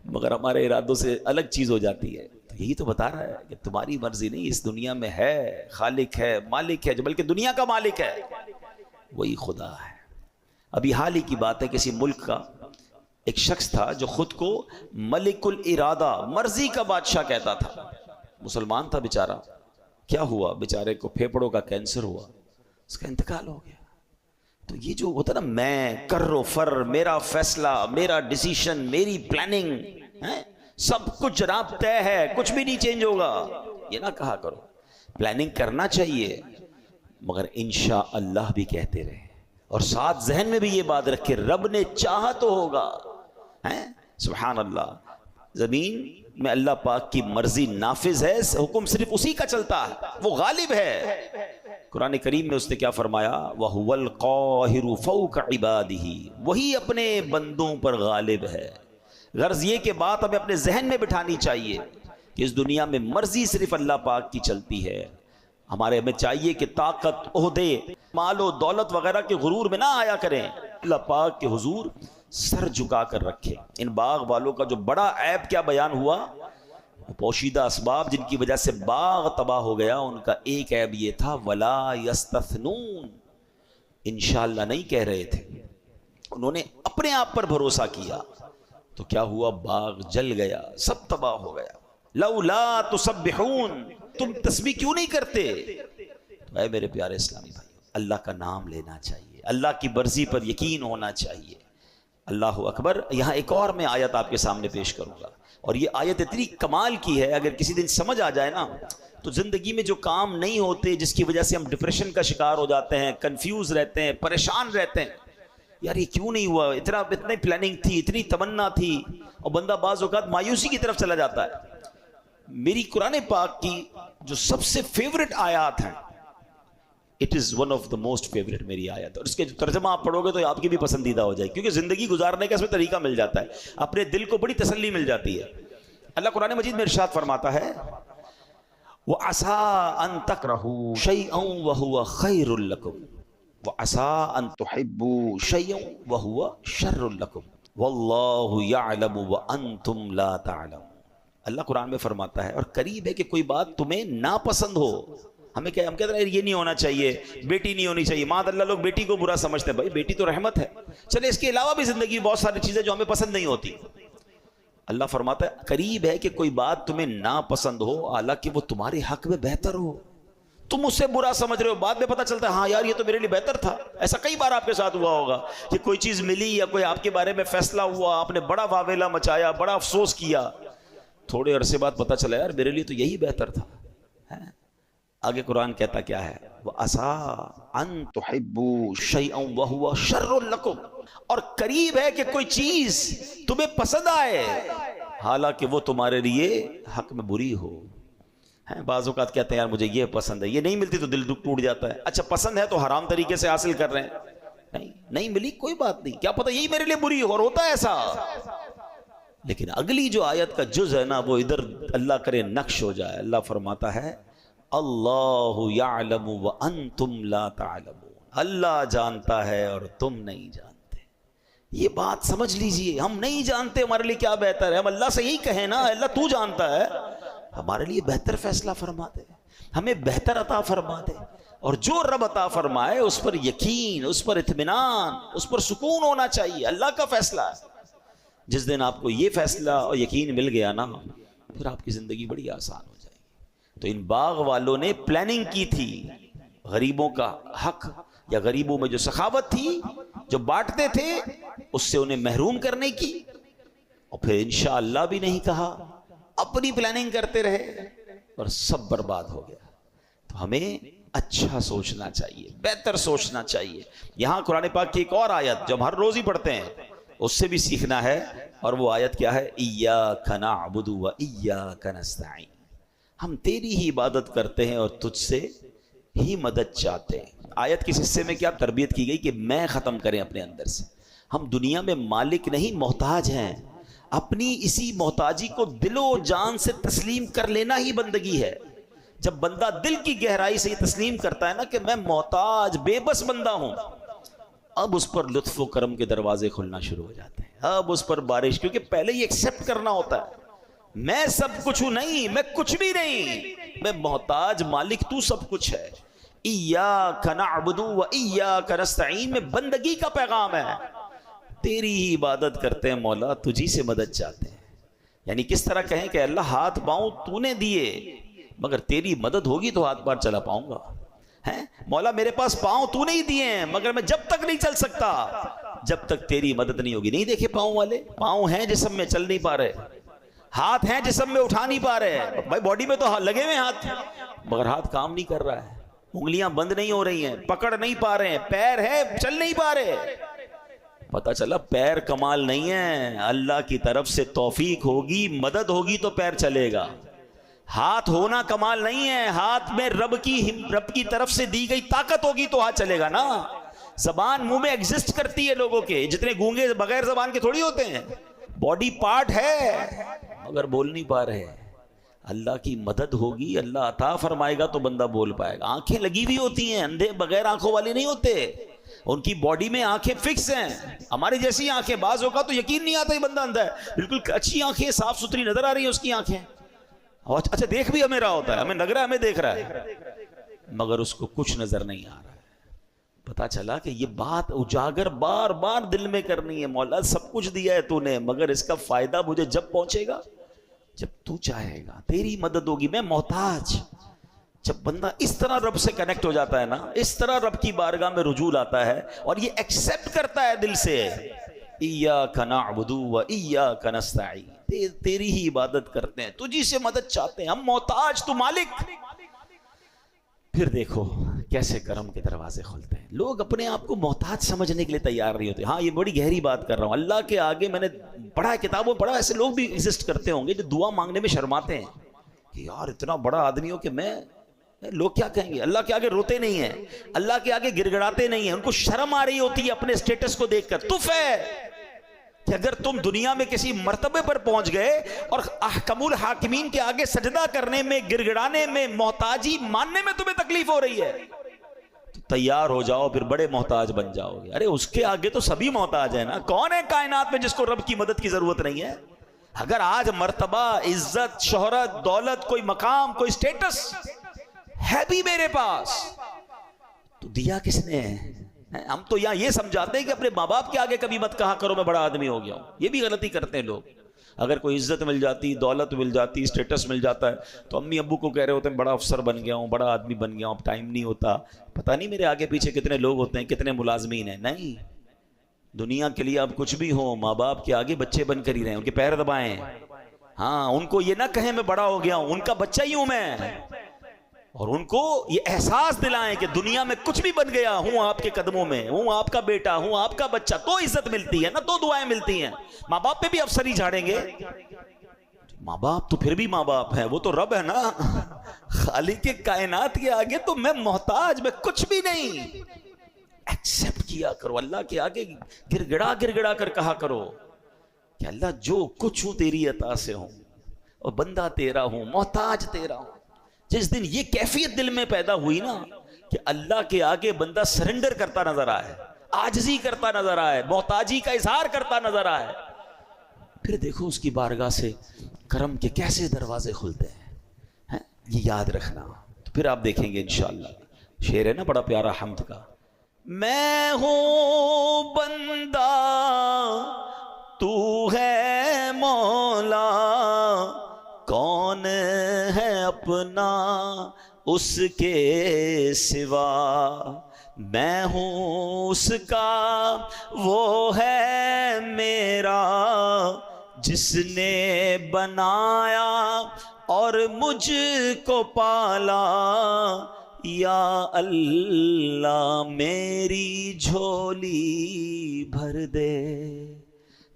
مگر ہمارے ارادوں سے الگ چیز ہو جاتی ہے. تو یہی تو بتا رہا ہے کہ تمہاری مرضی نہیں، اس دنیا میں ہے خالق ہے، مالک ہے، جو بلکہ دنیا کا مالک ہے وہی خدا ہے. ابھی حال ہی کی بات ہے، کسی ملک کا ایک شخص تھا جو خود کو ملک الارادہ، مرضی کا بادشاہ کہتا تھا. مسلمان تھا بیچارہ. کیا ہوا؟ بیچارے کو پھیپڑوں کا کینسر ہوا، اس کا انتقال ہو گیا. تو یہ جو ہوتا نا میں کر و فر، میرا فیصلہ، میرا ڈیسیشن، میری پلاننگ، سب کچھ جناب طے ہے، کچھ بھی نہیں چینج ہوگا، یہ نہ کہا کرو. پلاننگ کرنا چاہیے مگر انشاءاللہ بھی کہتے رہے، اور ساتھ ذہن میں بھی یہ بات رکھے رب نے چاہا تو ہوگا. سبحان اللہ. زمین میں اللہ پاک کی مرضی نافذ ہے، حکم صرف اسی کا چلتا ہے، وہ غالب ہے. قرآن کریم میں اس نے کیا فرمایا؟ وَهُوَ الْقَاهِرُ فَوْقَ عِبَادِهِ، وہی اپنے بندوں پر غالب ہے. غرض یہ کہ بات ہمیں اپنے ذہن میں بٹھانی چاہیے کہ اس دنیا میں مرضی صرف اللہ پاک کی چلتی ہے. ہمیں چاہیے کہ طاقت، عہدے، مال و دولت وغیرہ کے غرور میں نہ آیا کریں، اللہ پاک کے حضور سر جھکا کر رکھے. ان باغ والوں کا جو بڑا عیب کیا بیان ہوا، پوشیدہ اسباب جن کی وجہ سے باغ تباہ ہو گیا، ان کا ایک عیب یہ تھا وَلَا يَسْتَثْنُونَ، انشاءاللہ نہیں کہہ رہے تھے. انہوں نے اپنے آپ پر بھروسہ کیا تو کیا ہوا؟ باغ جل گیا، سب تباہ ہو گیا. لَوْلَا تُسَبِّحُونَ، تم تسبیح کیوں نہیں کرتے؟ تو اے میرے پیارے اسلامی بھائی، اللہ کا نام لینا چاہیے، اللہ کی مرضی پر یقین ہونا چاہیے. اللہ اکبر. یہاں ایک اور میں آیت آپ کے سامنے پیش کروں گا، اور یہ آیت اتنی کمال کی ہے، اگر کسی دن سمجھ آ جائے نا تو زندگی میں جو کام نہیں ہوتے، جس کی وجہ سے ہم ڈپریشن کا شکار ہو جاتے ہیں، کنفیوز رہتے ہیں، پریشان رہتے ہیں، یار یہ کیوں نہیں ہوا، اتنی پلاننگ تھی، اتنی تمنا تھی، اور بندہ بعض اوقات مایوسی کی طرف چلا جاتا ہے. میری قرآن پاک کی جو سب سے فیورٹ آیات ہیں، it is one of the most favourite میری آیت، اور اس کے جو ترجمہ آپ پڑھو گے تو آپ کی بھی پسندیدہ ہو جائے، کیونکہ زندگی گزارنے کا اس میں طریقہ مل جاتا ہے، اپنے دل کو بڑی تسلی مل جاتی ہے. اللہ قرآن مجید میں ارشاد فرماتا ہے وَعَسَىٰ أَن تَكْرَهُوا شَيْئًا وَهُوَ خَيْرٌ لَكُمْ وَعَسَىٰ أَن تُحِبُّوا شَيْئًا وَهُوَ شَرٌّ لَكُمْ وَاللَّهُ يَعْلَمُ وَأَنْتُمْ لَا تَعْلَمُونَ. اللہ قرآن میں فرماتا ہے، اور قریب ہے کہ کوئی بات تمہیں ناپسند ہو. ہم کہتے ہیں یہ نہیں ہونا چاہیے، بیٹی نہیں ہونی چاہیے، ماذ اللہ لوگ بیٹی کو برا سمجھتے ہیں. بھائی بیٹی تو رحمت ہے، چلے اس کے علاوہ بھی زندگی میں بہت ساری چیزیں جو ہمیں پسند نہیں ہوتی. اللہ فرماتا ہے قریب ہے کہ کوئی بات تمہیں ناپسند ہو، حالانکہ وہ تمہارے حق میں بہتر ہو. تم اس سے برا سمجھ رہے ہو، بعد میں پتہ چلتا ہے ہاں یار یہ تو میرے لیے بہتر تھا. ایسا کئی بار آپ کے ساتھ ہوا ہوگا کہ کوئی چیز ملی یا کوئی آپ کے بارے میں فیصلہ ہوا، آپ نے بڑا واویلا مچایا، بڑا افسوس کیا، تھوڑے عرصے بعد پتہ چلا یار میرے لیے تو یہی بہتر تھا. آگے قرآن کہتا کیا ہے؟ وَعَسَىٰ أَن تُحِبُّوا شَيْئًا وَهُوَ شَرٌّ لَكُمْ، اور قریب ہے کہ کوئی چیز تمہیں پسند آئے حالانکہ وہ تمہارے لیے حق میں بری ہو. بعض اوقات کہتے ہیں یار مجھے یہ پسند ہے، یہ نہیں ملتی تو دل ٹوٹ جاتا ہے. اچھا پسند ہے تو حرام طریقے سے حاصل کر رہے ہیں، نہیں ملی کوئی بات نہیں، کیا پتہ یہی میرے لیے بری ہو، اور ہوتا ہے ایسا. لیکن اگلی جو آیت کا جز ہے نا، وہ ادھر اللہ کرے نقش ہو جائے. اللہ فرماتا ہے اللہ یعلم وانتم لا تعلمون، اللہ جانتا ہے اور تم نہیں جانتے. یہ بات سمجھ لیجئے، ہم نہیں جانتے ہمارے لیے کیا بہتر ہے، ہم اللہ سے یہی کہیں نا اللہ تو جانتا ہے، ہمارے لیے بہتر فیصلہ فرما دے، ہمیں بہتر عطا فرما دے. اور جو رب عطا فرمائے اس پر یقین، اس پر اطمینان، اس پر سکون ہونا چاہیے. اللہ کا فیصلہ ہے. جس دن آپ کو یہ فیصلہ اور یقین مل گیا نا، پھر آپ کی زندگی بڑی آسان ہو جائے گی. تو ان باغ والوں نے پلاننگ کی تھی، غریبوں کا حق یا غریبوں میں جو سخاوت تھی، جو بانٹتے تھے، اس سے انہیں محروم کرنے کی، اور پھر انشاءاللہ بھی نہیں کہا، اپنی پلاننگ کرتے رہے اور سب برباد ہو گیا. تو ہمیں اچھا سوچنا چاہیے، بہتر سوچنا چاہیے. یہاں قرآن پاک کی ایک اور آیت جو ہم ہر روز ہی پڑھتے ہیں، اس سے بھی سیکھنا ہے، اور وہ آیت کیا ہے؟ ایاک نعبد و ایاک نستعین، ہم تیری ہی عبادت کرتے ہیں اور تجھ سے ہی مدد چاہتے ہیں. آیت کس حصے میں کیا تربیت کی گئی کہ میں ختم کریں اپنے اندر سے. ہم دنیا میں مالک نہیں محتاج ہیں. اپنی اسی محتاجی کو دل و جان سے تسلیم کر لینا ہی بندگی ہے. جب بندہ دل کی گہرائی سے یہ تسلیم کرتا ہے نا کہ میں محتاج بے بس بندہ ہوں، اب اس پر لطف و کرم کے دروازے کھلنا شروع ہو جاتے ہیں. اب اس پر بارش، کیونکہ پہلے یہ ایکسپٹ کرنا ہوتا ہے میں سب کچھ ہوں نہیں، میں کچھ بھی نہیں، میں محتاج، مالک تو سب کچھ ہے۔ ایاک نعبد و ایاک نستعین میں بندگی کا پیغام ہے، تیری ہی عبادت کرتے ہیں مولا، تجھی سے مدد چاہتے ہیں۔ یعنی کس طرح کہیں کہ اللہ ہاتھ پاؤں تو نے دیے، مگر تیری مدد ہوگی تو ہاتھ پار چلا پاؤں گا، ہیں مولا میرے پاس پاؤں تو نہیں دیے ہیں، مگر میں جب تک نہیں چل سکتا جب تک تیری مدد نہیں ہوگی۔ نہیں دیکھے پاؤں والے، پاؤں ہیں جسم میں چل نہیں پا رہے، ہاتھ ہیں جسم میں اٹھا نہیں پا رہے، بھائی باڈی میں تو لگے ہوئے ہاتھ، مگر ہاتھ کام نہیں کر رہا ہے، انگلیاں بند نہیں ہو رہی ہیں، پکڑ نہیں پا رہے ہیں، پیر ہے چل نہیں پا رہے۔ پتا چلا پیر کمال نہیں ہے، اللہ کی طرف سے توفیق ہوگی، مدد ہوگی تو پیر چلے گا۔ ہاتھ ہونا کمال نہیں ہے، ہاتھ میں رب کی طرف سے دی گئی طاقت ہوگی تو ہاتھ چلے گا نا۔ زبان منہ میں ایگزسٹ کرتی ہے لوگوں کے، جتنے گونگے بغیر زبان کے تھوڑی ہوتے ہیں، باڈی پارٹ ہے مگر بول نہیں پا رہے۔ اللہ کی مدد ہوگی، اللہ عطا فرمائے گا تو بندہ بول پائے گا۔ آنکھیں لگی ہوئی ہوتی ہیں، اندھے بغیر آنکھوں والے نہیں ہوتے، ان کی باڈی میں آنکھیں فکس ہیں، ہماری جیسی آنکھیں۔ بعض ہوگا تو یقین نہیں آتا یہ بندہ اندھا ہے، بالکل اچھی آنکھیں صاف ستھری نظر آ رہی ہیں اس کی آنکھیں، اچھا دیکھ بھی ہمیں رہا ہوتا ہے، ہمیں لگ رہا ہے ہمیں دیکھ رہا ہے، مگر اس کو کچھ نظر نہیں آ رہا ہے۔ پتا چلا کہ یہ بات اجاگر بار بار دل میں کرنی ہے، مولا سب کچھ دیا ہے تو نے، مگر اس کا فائدہ مجھے جب پہنچے گا جب تو چاہے گا، تیری مدد ہوگی، میں محتاج۔ جب بندہ اس طرح رب سے کنیکٹ ہو جاتا ہے نا، اس طرح رب کی بارگاہ میں رجوع لاتا ہے اور یہ ایکسپٹ کرتا ہے دل سے، ایاک نعبد و ایاک نستعین، تیری ہی عبادت کرتے ہیں، تجھی سے مدد چاہتے ہیں، ہم محتاج، تو مالک۔ پھر دیکھو کیسے کرم کے دروازے کھلتے ہیں۔ لوگ اپنے آپ کو محتاج سمجھنے کے لیے تیار نہیں ہوتے۔ ہاں یہ بڑی گہری بات کر رہا ہوں، اللہ کے آگے میں نے پڑھا، کتابوں پڑھا، ایسے لوگ بھی ایگزسٹ کرتے ہوں گے جو دعا مانگنے میں شرماتے ہیں کہ یار اتنا بڑا آدمی ہو کہ میں، لوگ کیا کہیں گے۔ اللہ کے آگے روتے نہیں ہیں، اللہ کے آگے گڑ گڑاتے نہیں ہیں، ان کو شرم آ رہی ہوتی ہے اپنے سٹیٹس کو دیکھ کر۔ تف ہے کہ اگر تم دنیا میں کسی مرتبے پر پہنچ گئے اور احکم الحاکمین کے آگے سجدہ کرنے میں، گڑ گڑانے میں، محتاجی ماننے میں تمہیں تکلیف ہو رہی ہے تو تیار ہو جاؤ، پھر بڑے محتاج بن جاؤ گے۔ ارے اس کے آگے تو سبھی محتاج ہیں نا، کون ہے کائنات میں جس کو رب کی مدد کی ضرورت نہیں ہے؟ اگر آج مرتبہ، عزت، شہرت، دولت، کوئی مقام، کوئی سٹیٹس ہے بھی میرے پاس تو دیا کس نے ہے؟ ہم تو یہاں یہ سمجھاتے ہیں کہ اپنے ماں باپ کے آگے کبھی مت کہا کرو میں بڑا آدمی ہو گیا ہوں، یہ بھی غلطی کرتے ہیں لوگ۔ اگر کوئی عزت مل جاتی، دولت مل جاتی، اسٹیٹس مل جاتا ہے تو امی ابو کو کہہ رہے ہوتے ہیں بڑا افسر بن گیا ہوں، بڑا آدمی بن گیا ہوں، اب ٹائم نہیں ہوتا، پتہ نہیں میرے آگے پیچھے کتنے لوگ ہوتے ہیں، کتنے ملازمین ہیں۔ نہیں، دنیا کے لیے آپ کچھ بھی ہو، ماں باپ کے آگے بچے بن کر ہی رہیں، ان کے پیر دبائیں، ہاں ان کو یہ نہ کہیں میں بڑا ہو گیا ہوں، ان کا بچہ ہی ہوں میں، اور ان کو یہ احساس دلائیں کہ دنیا میں کچھ بھی بن گیا ہوں آپ کے قدموں میں، ہوں آپ کا بیٹا، ہوں آپ کا بچہ، تو عزت ملتی ہے نا، تو دعائیں ملتی ہیں۔ ماں باپ پہ بھی افسر ہی جھاڑیں گے، ماں باپ تو پھر بھی ماں باپ ہیں، وہ تو رب ہے نا، خالق کائنات کے آگے تو میں محتاج، میں کچھ بھی نہیں۔ ایکسپٹ کیا کرو، اللہ کے آگے گر گڑا کر کہا کرو کہ اللہ جو کچھ ہوں تیری عطا سے ہوں، اور بندہ تیرا ہوں، محتاج تیرا ہوں۔ جس دن یہ کیفیت دل میں پیدا ہوئی نا کہ اللہ کے آگے بندہ سرنڈر کرتا نظر آئے، عاجزی کرتا نظر آئے، محتاجی کا اظہار کرتا نظر آئے، پھر دیکھو اس کی بارگاہ سے کرم کے کیسے دروازے کھلتے ہیں، یہ یاد رکھنا۔ تو پھر آپ دیکھیں گے انشاءاللہ، شعر ہے نا بڑا پیارا حمد کا، میں ہوں بندہ تو ہے مولا، کون ہے اپنا اس کے سوا، میں ہوں اس کا وہ ہے میرا جس نے بنایا اور مجھ کو پالا، یا اللہ میری جھولی بھر دے۔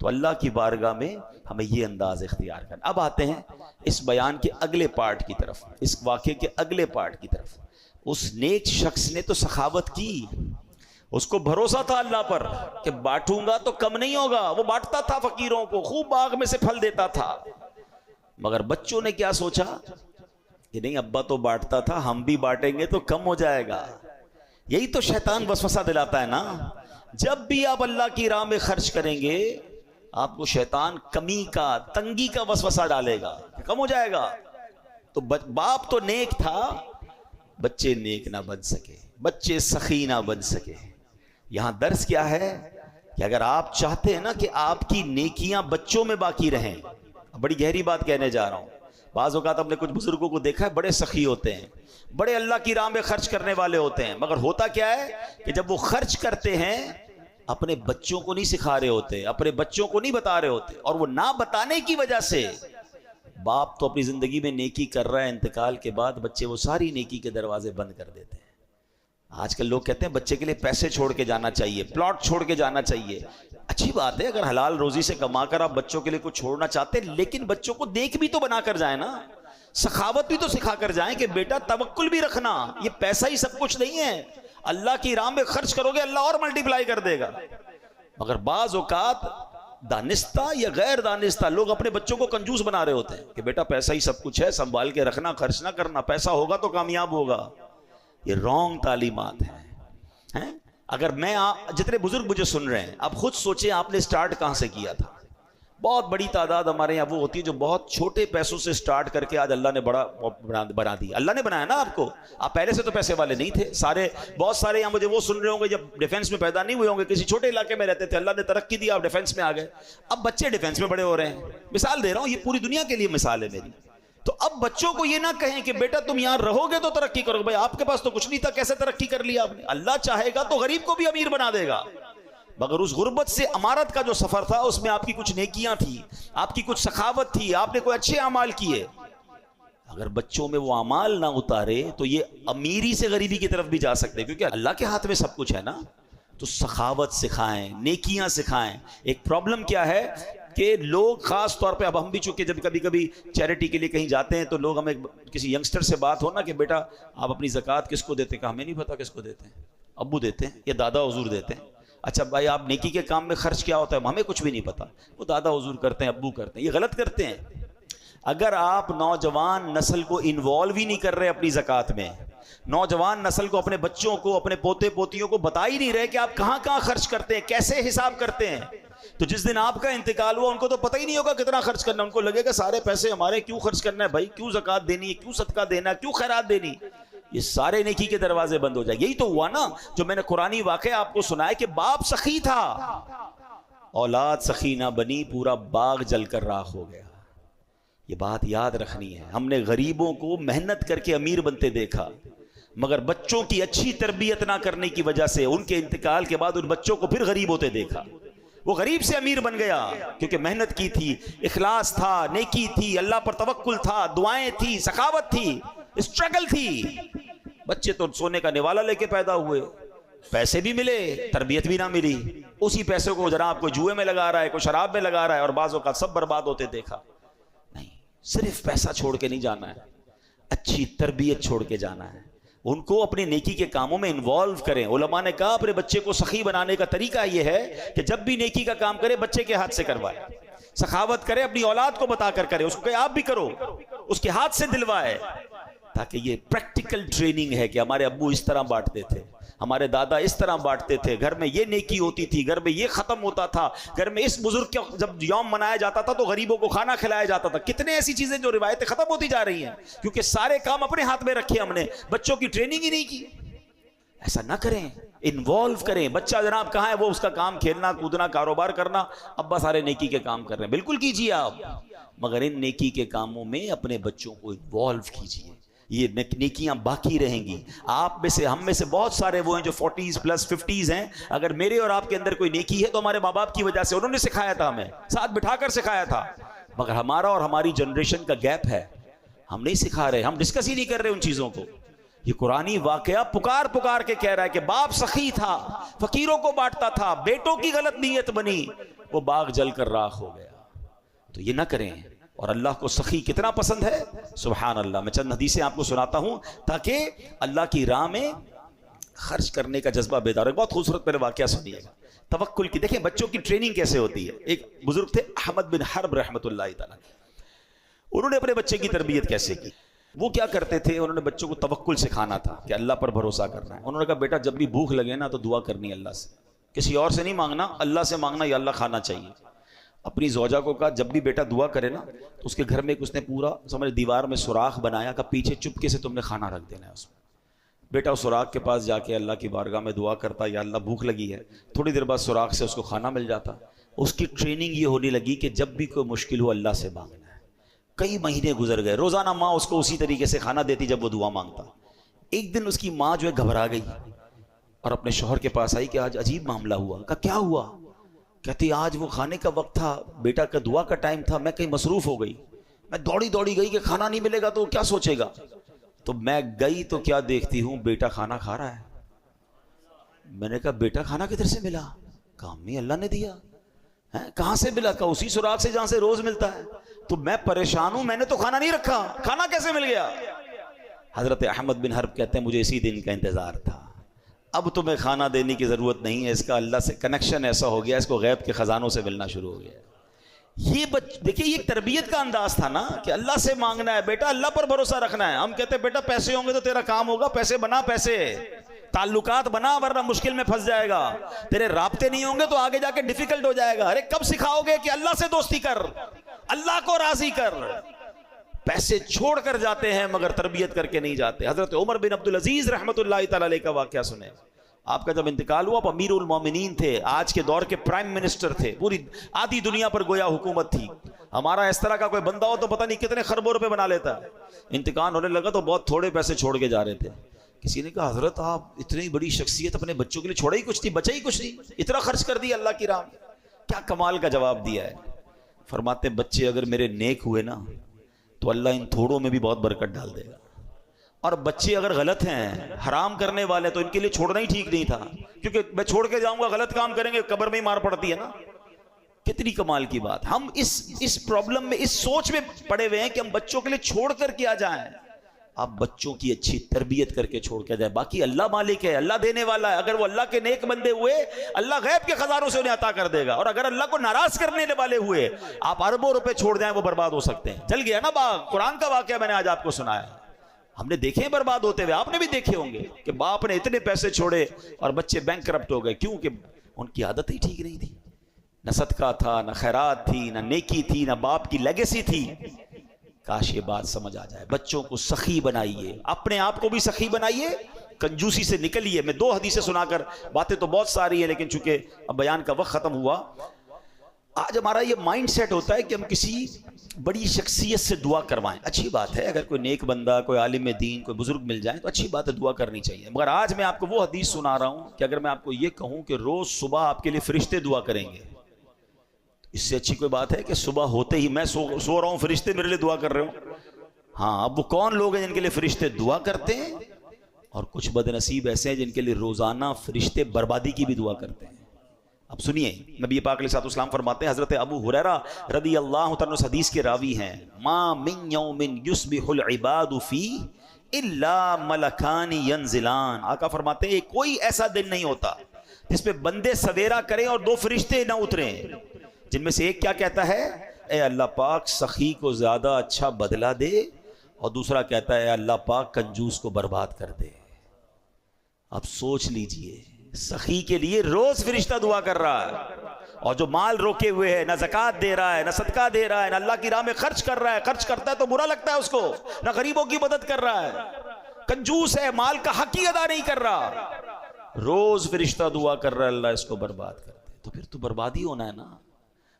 تو اللہ کی بارگاہ میں ہمیں یہ انداز اختیار کرنا۔ اب آتے ہیں اس بیان کے اگلے پارٹ کی طرف، اس واقعے کے اگلے پارٹ کی طرف۔ اس نیک شخص نے تو سخاوت کی، اس کو بھروسہ تھا اللہ پر کہ بانٹوں گا تو کم نہیں ہوگا، وہ بانٹتا تھا فقیروں کو، خوب باغ میں سے پھل دیتا تھا، مگر بچوں نے کیا سوچا کہ نہیں ابا تو بانٹتا تھا، ہم بھی بانٹیں گے تو کم ہو جائے گا۔ یہی تو شیطان وسوسہ دلاتا ہے نا، جب بھی آپ اللہ کی راہ میں خرچ کریں گے آپ کو شیطان کمی کا، تنگی کا وسوسہ ڈالے گا، کم ہو جائے گا. تو باپ تو نیک تھا، بچے نیک نہ بن سکے، بچے سخی نہ بن سکے. یہاں درس کیا ہے کہ اگر آپ چاہتے ہیں نا کہ آپ کی نیکیاں بچوں میں باقی رہیں، بڑی گہری بات کہنے جا رہا ہوں. بعض اوقات ہم نے کچھ بزرگوں کو دیکھا ہے، بڑے سخی ہوتے ہیں، بڑے اللہ کی راہ میں خرچ کرنے والے ہوتے ہیں، مگر ہوتا کیا ہے کہ جب وہ خرچ کرتے ہیں اپنے بچوں کو نہیں سکھا رہے ہوتے، اپنے بچوں کو نہیں بتا رہے ہوتے، اور وہ نہ بتانے کی وجہ سے باپ تو اپنی زندگی میں نیکی کر رہا ہے، انتقال کے بعد بچے وہ ساری نیکی کے دروازے بند کر دیتے ہیں. آج کل لوگ کہتے ہیں بچے کے لیے پیسے چھوڑ کے جانا چاہیے، پلاٹ چھوڑ کے جانا چاہیے. اچھی بات ہے اگر حلال روزی سے کما کر آپ بچوں کے لیے کچھ چھوڑنا چاہتے ہیں، لیکن بچوں کو نیک بھی تو بنا کر جائیں نا، سخاوت بھی تو سکھا کر جائیں کہ بیٹا توکل بھی رکھنا، یہ پیسہ ہی سب کچھ نہیں ہے، اللہ کی راہ میں خرچ کرو گے اللہ اور ملٹیپلائی کر دے گا. مگر بعض اوقات دانستہ یا غیر دانستہ لوگ اپنے بچوں کو کنجوس بنا رہے ہوتے ہیں کہ بیٹا پیسہ ہی سب کچھ ہے، سنبھال کے رکھنا، خرچ نہ کرنا، پیسہ ہوگا تو کامیاب ہوگا. یہ رانگ تعلیمات ہیں. اگر میں جتنے بزرگ مجھے سن رہے ہیں، اب خود سوچیں آپ نے سٹارٹ کہاں سے کیا تھا. بہت بڑی تعداد ہمارے یہاں وہ ہوتی ہے جو بہت چھوٹے پیسوں سے سٹارٹ کر کے آج اللہ نے بڑا بنا دیا. اللہ نے بنایا نا آپ کو، آپ پہلے سے تو پیسے والے نہیں تھے. بہت سارے یہاں مجھے وہ سن رہے ہوں گے جب ڈیفنس میں پیدا نہیں ہوئے ہوں گے، کسی چھوٹے علاقے میں رہتے تھے، اللہ نے ترقی دی، آپ ڈیفنس میں آ گئے، اب بچے ڈیفنس میں بڑے ہو رہے ہیں. مثال دے رہا ہوں، یہ پوری دنیا کے لیے مثال ہے میری. تو اب بچوں کو یہ نہ کہیں کہ بیٹا تم یہاں رہو گے تو ترقی کرو گے. بھائی آپ کے پاس تو کچھ نہیں تھا، کیسے ترقی کر لیا آپ نے؟ اللہ چاہے گا تو غریب کو بھی امیر بنا دے گا، مگر اس غربت سے امارت کا جو سفر تھا اس میں آپ کی کچھ نیکیاں تھی، آپ کی کچھ سخاوت تھی، آپ نے کوئی اچھے اعمال کیے. اگر بچوں میں وہ اعمال نہ اتارے تو یہ امیری سے غریبی کی طرف بھی جا سکتے، کیونکہ اللہ کے ہاتھ میں سب کچھ ہے نا. تو سخاوت سکھائیں، نیکیاں سکھائیں. ایک پرابلم کیا ہے کہ لوگ خاص طور پہ، اب ہم بھی چونکہ جب کبھی کبھی چیریٹی کے لیے کہیں جاتے ہیں تو لوگ ہمیں، کسی ینگسٹر سے بات ہو نا کہ بیٹا آپ اپنی زکوٰۃ کس کو دیتے ہیں، کہ ہمیں نہیں پتا کس کو دیتے ہیں، ابو دیتے ہیں یا دادا حضور دیتے ہیں. اچھا بھائی آپ نیکی کے کام میں خرچ کیا ہوتا ہے، ہمیں کچھ بھی نہیں پتا، وہ دادا حضور کرتے ہیں، ابو کرتے ہیں. یہ غلط کرتے ہیں. اگر آپ نوجوان نسل کو انوالو ہی نہیں کر رہے اپنی زکوٰۃ میں، نوجوان نسل کو، اپنے بچوں کو، اپنے پوتے پوتیوں کو بتا ہی نہیں رہے کہ آپ کہاں کہاں خرچ کرتے ہیں، کیسے حساب کرتے ہیں، تو جس دن آپ کا انتقال ہوا ان کو تو پتہ ہی نہیں ہوگا کتنا خرچ کرنا. ان کو لگے گا سارے پیسے ہمارے، کیوں خرچ کرنا ہے بھائی، کیوں زکوٰۃ دینی ہے، کیوں صدقہ دینا ہے، کیوں خیرات دینی. یہ سارے نیکی کے دروازے بند ہو جائے. یہی تو ہوا نا جو میں نے قرآنی واقعہ آپ کو سنایا کہ باپ سخی تھا، اولاد سخی نہ بنی، پورا باغ جل کر راکھ ہو گیا. یہ بات یاد رکھنی ہے. ہم نے غریبوں کو محنت کر کے امیر بنتے دیکھا، مگر بچوں کی اچھی تربیت نہ کرنے کی وجہ سے ان کے انتقال کے بعد ان بچوں کو پھر غریب ہوتے دیکھا. وہ غریب سے امیر بن گیا کیونکہ محنت کی تھی، اخلاص تھا، نیکی تھی، اللہ پر توکل تھا، دعائیں تھی، سخاوت تھی، اسٹرگل تھی. بچے تو سونے کا نوالا لے کے پیدا ہوئے، پیسے بھی ملے، تربیت بھی نہ ملی. اسی پیسے کو جناب کوئی جوئے میں لگا رہا ہے، کوئی شراب میں لگا رہا ہے، اور بعضوں کا سب برباد ہوتے دیکھا. نہیں، صرف پیسہ چھوڑ کے نہیں جانا ہے، اچھی تربیت چھوڑ کے جانا ہے. ان کو اپنے نیکی کے کاموں میں انوالو کریں. علماء نے کہا اپنے بچے کو سخی بنانے کا طریقہ یہ ہے کہ جب بھی نیکی کا کام کرے بچے کے ہاتھ سے کروائے، سخاوت کرے، اپنی اولاد کو بتا کر کرے، اس کو کہے آپ بھی کرو، اس کے ہاتھ سے دلوائے، تاکہ یہ پریکٹیکل ٹریننگ ہے کہ ہمارے ابو اس طرح بانٹتے تھے، ہمارے دادا اس طرح بانٹتے تھے، گھر میں یہ نیکی ہوتی تھی، گھر میں یہ ختم ہوتا تھا، گھر میں اس بزرگ کا جب یوم منایا جاتا تھا تو غریبوں کو کھانا کھلایا جاتا تھا. کتنے ایسی چیزیں جو روایتیں ختم ہوتی جا رہی ہیں کیونکہ سارے کام اپنے ہاتھ میں رکھے ہم نے، بچوں کی ٹریننگ ہی نہیں کی. ایسا نہ کریں، انوالو کریں. بچہ جناب کہاں ہے، وہ اس کا کام کھیلنا کودنا کاروبار کرنا، ابا سارے نیکی کے کام کر رہے ہیں، بالکل کیجیے آپ، مگر ان نیکی کے کاموں میں اپنے بچوں کو انوالو کیجیے. یہ نیکیاں باقی رہیں گی. آپ میں سے، ہم میں سے بہت سارے وہ ہیں جو 40s پلس 50s ہیں. اگر میرے اور آپ کے اندر کوئی نیکی ہے تو ہمارے ماں باپ کی وجہ سے، انہوں نے سکھایا تھا، ہمیں ساتھ بٹھا کر سکھایا تھا. مگر ہمارا اور ہماری جنریشن کا گیپ ہے، ہم نہیں سکھا رہے، ہم ڈسکس ہی نہیں کر رہے ان چیزوں کو. یہ قرآنی واقعہ پکار پکار کے کہہ رہا ہے کہ باپ سخی تھا، فقیروں کو بانٹتا تھا، بیٹوں کی غلط نیت بنی، وہ باغ جل کر راکھ ہو گیا. تو یہ نہ کریں. اور اللہ کو سخی کتنا پسند ہے، سبحان اللہ. میں چند حدیثیں آپ کو سناتا ہوں تاکہ اللہ کی راہ میں خرچ کرنے کا جذبہ بیدار ہو. بہت خوبصورت میرے واقعہ سنیے گا توکل کی. دیکھیں بچوں کی ٹریننگ کیسے ہوتی ہے. ایک بزرگ تھے احمد بن حرب رحمۃ اللہ تعالیٰ، انہوں نے اپنے بچے کی تربیت کیسے کی. وہ کیا کرتے تھے، انہوں نے بچوں کو توکل سکھانا تھا کہ اللہ پر بھروسہ کرنا ہے. انہوں نے کہا بیٹا جب بھی بھوک لگے نا تو دعا کرنی اللہ سے، کسی اور سے نہیں مانگنا، اللہ سے مانگنا، یا اللہ کھانا چاہیے. اپنی زوجہ کو کہا جب بھی بیٹا دعا کرے نا تو اس کے گھر میں اس نے پورا سمجھ دیوار میں سوراخ بنایا کہ پیچھے چپکے سے تم نے کھانا رکھ دینا ہے اس میں. بیٹا اس سوراخ کے پاس جا کے اللہ کی بارگاہ میں دعا کرتا، یا اللہ بھوک لگی ہے، تھوڑی دیر بعد سوراخ سے اس کو کھانا مل جاتا. اس کی ٹریننگ یہ ہونے لگی کہ جب بھی کوئی مشکل ہو اللہ سے مانگنا ہے. کئی مہینے گزر گئے، روزانہ ماں اس کو اسی طریقے سے کھانا دیتی جب وہ دعا مانگتا. ایک دن اس کی ماں جو ہے گھبرا گئی اور اپنے شوہر کے پاس آئی کہ آج عجیب معاملہ ہوا. کہا کیا ہوا؟ کہتی آج وہ کھانے کا وقت تھا، بیٹا کا دعا کا ٹائم تھا، میں کہیں مصروف ہو گئی، میں دوڑی گئی کہ کھانا نہیں ملے گا تو کیا سوچے گا. تو میں گئی تو کیا دیکھتی ہوں بیٹا کھانا کھا رہا ہے. میں نے کہا بیٹا کھانا کدھر سے ملا؟ کہا امی اللہ نے دیا. کہاں سے ملا؟ کہا اسی سوراخ سے جہاں سے روز ملتا ہے. تو میں پریشان ہوں، میں نے تو کھانا نہیں رکھا، کھانا کیسے مل گیا؟ حضرت احمد بن حرب کہتے ہیں مجھے اسی دن کا انتظار تھا، اب تمہیں کھانا دینے کی ضرورت نہیں ہے، اس کا اللہ سے کنیکشن ایسا ہو گیا، اس کو غیب کے خزانوں سے ملنا شروع ہو گیا. یہ دیکھیں یہ تربیت کا انداز تھا نا کہ اللہ سے مانگنا ہے، بیٹا اللہ پر بھروسہ رکھنا ہے. ہم کہتے ہیں بیٹا پیسے ہوں گے تو تیرا کام ہوگا، پیسے بنا، پیسے تعلقات بنا ورنہ مشکل میں پھنس جائے گا. تیرے رابطے نہیں ہوں گے تو آگے جا کے ڈیفیکلٹ ہو جائے گا. ارے کب سکھاؤ گے کہ اللہ سے دوستی کر، اللہ کو راضی کر. پیسے چھوڑ کر جاتے ہیں مگر تربیت کر کے نہیں جاتے. حضرت عمر بن عبدالعزیز رحمۃ اللہ تعالی علیہ کا واقعہ سنیں. آپ کا جب انتقال ہوا آپ امیر المومنین تھے، آج کے دور کے پرائم منسٹر تھے، پوری آدھی دنیا پر گویا حکومت تھی. ہمارا اس طرح کا کوئی بندہ ہو تو پتہ نہیں کتنے خربوں روپے بنا لیتا ہے. انتقال ہونے لگا تو بہت تھوڑے پیسے چھوڑ کے جا رہے تھے. کسی نے کہا حضرت آپ اتنی بڑی شخصیت اپنے بچوں کے لیے چھوڑا ہی کچھ نہیں، بچا ہی کچھ نہیں، اتنا خرچ کر دیا اللہ کی راہ میں. کیا کمال کا جواب دیا ہے. فرماتے بچے اگر میرے نیک ہوئے نا تو اللہ ان تھوڑوں میں بھی بہت برکت ڈال دے گا، اور بچے اگر غلط ہیں، حرام کرنے والے، تو ان کے لیے چھوڑنا ہی ٹھیک نہیں تھا، کیونکہ میں چھوڑ کے جاؤں گا غلط کام کریں گے قبر میں ہی مار پڑتی ہے نا. کتنی کمال کی بات. ہم اس پرابلم میں، اس سوچ میں پڑے ہوئے ہیں کہ ہم بچوں کے لیے چھوڑ کر کیا جائیں. آپ بچوں کی اچھی تربیت کر کے چھوڑ کے جائیں. باقی اللہ مالک ہے، اللہ دینے والا ہے. اگر وہ اللہ کے نیک بندے ہوئے اللہ غیب کے خزانوں سے انہیں عطا کر دے گا، اور اگر اللہ کو ناراض کرنے والے ہوئے آپ اربوں روپے چھوڑ دیں وہ برباد ہو سکتے ہیں. چل گیا نا باغ. قرآن کا واقعہ میں نے آج آپ کو سنایا، ہم نے دیکھے برباد ہوتے ہوئے، آپ نے بھی دیکھے ہوں گے کہ باپ نے اتنے پیسے چھوڑے اور بچے بینک کرپٹ ہو گئے. کیوں؟ کہ ان کی عادت ہی ٹھیک نہیں تھی، نہ صدقہ تھا، نہ خیرات تھی، نہ نیکی تھی، نہ باپ کی لیگیسی تھی. کاش یہ بات سمجھ آ جائے. بچوں کو سخی بنائیے، اپنے آپ کو بھی سخی بنائیے، کنجوسی سے نکلیے. میں 2 حدیثیں سنا کر، باتیں تو بہت ساری ہیں لیکن چونکہ اب بیان کا وقت ختم ہوا. آج ہمارا یہ مائنڈ سیٹ ہوتا ہے کہ ہم کسی بڑی شخصیت سے دعا کروائیں. اچھی بات ہے، اگر کوئی نیک بندہ، کوئی عالم دین، کوئی بزرگ مل جائیں تو اچھی بات ہے، دعا کرنی چاہیے. مگر آج میں آپ کو وہ حدیث سنا رہا ہوں کہ اگر میں آپ کو یہ کہوں کہ روز صبح آپ کے لیے فرشتے دعا کریں گے، اس سے اچھی کوئی بات ہے کہ صبح ہوتے ہی میں سو رہا ہوں فرشتے میرے لیے دعا کر رہے ہوں. ہاں، اب وہ کون لوگ ہیں جن کے لیے فرشتے دعا کرتے ہیں؟ اور کچھ بد نصیب ایسے ہیں جن کے لیے روزانہ فرشتے بربادی کی بھی دعا کرتے ہیں. اب سنیے، نبی پاک علیہ السلام فرماتے ہیں، حضرت ابو ہریرہ رضی اللہ تعالیٰ عنہ حدیث کے راوی ہیں، ما من یوم یصبح العباد فیہ الا ملکان ینزلان. آقا فرماتے ہیں کوئی ایسا دن نہیں ہوتا جس پہ بندے سویرا کریں اور 2 فرشتے نہ اتریں، جن میں سے ایک کیا کہتا ہے، اے اللہ پاک سخی کو زیادہ اچھا بدلہ دے، اور دوسرا کہتا ہے اے اللہ پاک کنجوس کو برباد کر دے. اب سوچ لیجئے، سخی کے لیے روز فرشتہ دعا کر رہا ہے، اور جو مال روکے ہوئے ہے، نہ زکوٰۃ دے رہا ہے، نہ صدقہ دے رہا ہے، نہ اللہ کی راہ میں خرچ کر رہا ہے، خرچ کرتا ہے تو برا لگتا ہے اس کو، نہ غریبوں کی مدد کر رہا ہے، کنجوس ہے، مال کا حق ہی ادا نہیں کر رہا، روز فرشتہ دعا کر رہا ہے اللہ اس کو برباد کر دے، تو پھر تو بربادی ہونا ہے نا.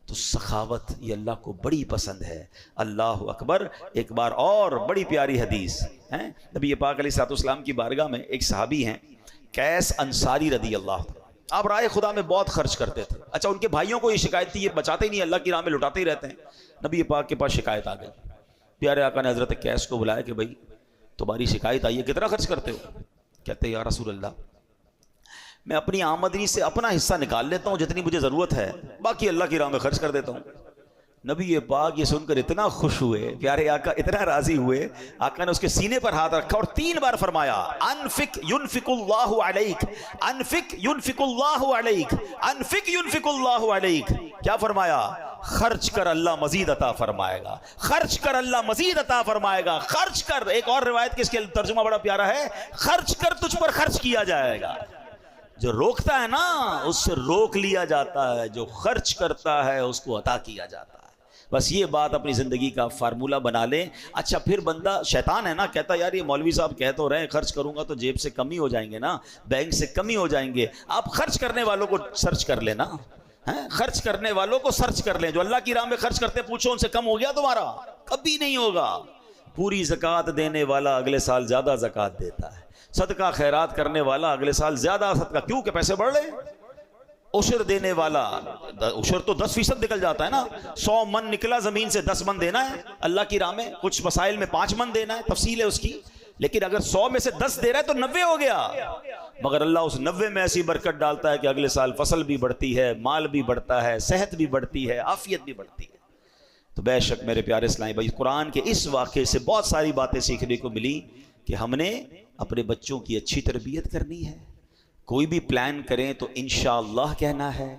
تو سخاوت یہ اللہ کو بڑی پسند ہے. اللہ اکبر. ایک بار اور بڑی پیاری حدیث ہے، نبی پاک علیہ السلام کی بارگاہ میں ایک صحابی ہیں قیس انصاری رضی اللہ عنہ. آپ رائے خدا میں بہت خرچ کرتے تھے. اچھا، ان کے بھائیوں کو یہ شکایت تھی، یہ بچاتے ہی نہیں، اللہ کی راہ میں لٹاتے ہی رہتے ہیں. نبی پاک کے پاس شکایت آ گئی. پیارے آقا نے حضرت قیس کو بلایا کہ بھائی تمہاری شکایت آئی ہے، کتنا خرچ کرتے ہو؟ کہتے یا رسول اللہ میں اپنی آمدنی سے اپنا حصہ نکال لیتا ہوں جتنی مجھے ضرورت ہے، باقی اللہ کی راہ میں خرچ کر دیتا ہوں. نبی پاک یہ سن کر اتنا خوش ہوئے، پیارے آقا اتنا راضی ہوئے، آقا نے اس کے سینے پر ہاتھ رکھا اور 3 بار فرمایا انفق ينفق اللہ علیک، انفق ينفق اللہ علیک، انفق ينفق اللہ علیک. کیا فرمایا؟ خرچ کر اللہ مزید عطا فرمائے گا، خرچ کر اللہ مزید عطا فرمائے گا، خرچ کر. ایک اور روایت کے اس کے ترجمہ بڑا پیارا ہے، خرچ کر تجھ پر خرچ کیا جائے گا. جو روکتا ہے نا اس سے روک لیا جاتا ہے، جو خرچ کرتا ہے اس کو عطا کیا جاتا ہے۔ بس یہ بات اپنی زندگی کا فارمولہ بنا لیں۔ اچھا پھر بندہ شیطان ہے نا، کہتا یار یہ مولوی صاحب کہہ تو رہے ہیں خرچ کروں گا تو جیب سے کمی ہو جائیں گے نا، بینک سے کمی ہو جائیں گے۔ آپ خرچ کرنے والوں کو سرچ کر لینا، خرچ کرنے والوں کو سرچ کر لیں، جو اللہ کی راہ میں خرچ کرتے پوچھو ان سے کم ہو گیا تمہارا؟ کبھی نہیں ہوگا۔ پوری زکوٰۃ دینے والا اگلے سال زیادہ زکوٰۃ دیتا ہے، صدقہ خیرات کرنے والا اگلے سال زیادہ صدقہ، کیوں کہ پیسے بڑھ رہے ہیں۔ عشر دینے والا، عشر تو 10% نکل جاتا ہے نا، 100 من نکلا زمین سے 10 من دینا ہے اللہ کی راہ میں، کچھ مسائل میں 5 من دینا ہے، تفصیل ہے اس کی، لیکن اگر 100 میں سے 10 دے رہا ہے تو 90 ہو گیا۔ مگر اللہ اس 90 میں ایسی برکت ڈالتا ہے کہ اگلے سال فصل بھی بڑھتی ہے، مال بھی بڑھتا ہے، صحت بھی بڑھتی ہے، عافیت بھی بڑھتی ہے۔ تو بے شک میرے پیارے اسلامی بھائی، قرآن کے اس واقعے سے بہت ساری باتیں سیکھنے کو ملی کہ ہم نے اپنے بچوں کی اچھی تربیت کرنی ہے۔ کوئی بھی پلان کریں تو انشاءاللہ کہنا ہے،